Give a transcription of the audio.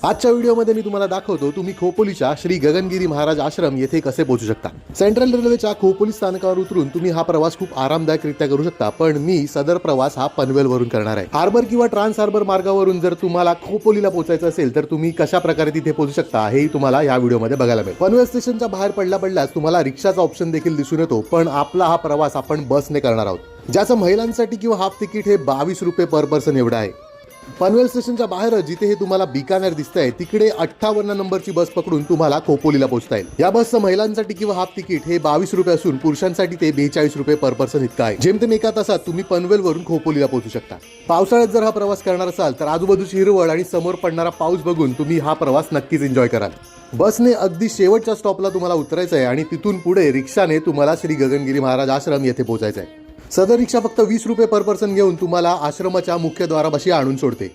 आजच्या व्हिडिओमध्ये मी तुम्हाला दाखवतो तुम्ही खोपोलीच्या श्री गगनगिरी महाराज आश्रम येथे कसे पोहोचू शकता। सेंट्रल रेल्वेच्या खोपोली स्थानकावर उतरून तुम्ही हा प्रवास खूप आरामदायकरित्या करू शकता, पण मी सदर प्रवास हा पनवेलवरून करणार आहे। हार्बर किंवा ट्रान्स हार्बर मार्गावरून जर तुम्हाला खोपोलीला पोहोचायचं असेल तर तुम्ही कशा प्रकारे तिथे पोहोचू शकता हेही तुम्हाला या व्हिडिओमध्ये बघायला मिळेल। पनवेल स्टेशनच्या बाहेर पडल्याच तुम्हाला रिक्षाचा ऑप्शन देखील दिसून येतो, पण आपला हा प्रवास आपण बसने करणार आहोत, ज्याचं महिलांसाठी किंवा हाफ तिकीट हे 22 रुपये पर पर्सन एवढं आहे। पनवेल स्टेशनच्या बाहेर जिथे हे तुम्हाला बिकानेर दिसतंय तिकडे 58 नंबरची बस पकडून तुम्हाला खोपोलीला पोहोचता येईल। या बसचं महिलांसाठी किंवा हाफ तिकीट हे 22 रुपये असून पुरुषांसाठी ते 42 रुपये पर पर्सन इतकं आहे। जेमतेम एका तासात तुम्ही पनवेलवरून खोपोलीला पोहोचू शकता। पावसाळ्यात जर हा प्रवास करणार असाल तर आजूबाजूची हिरवळ आणि समोर पडणारा पाऊस बघून तुम्ही हा प्रवास नक्कीच एन्जॉय कराल। बसने अगदी शेवटच्या स्टॉपला तुम्हाला उतरायचं आहे आणि तिथून पुढे रिक्षाने तुम्हाला श्री गगनगिरी महाराज आश्रम येथे पोहोचायचं आहे। सदर रिक्षा फक्त 20 रुपये पर पर्सन घेऊन तुम्हाला आश्रमाच्या मुख्य द्वारापाशी आणून सोडते।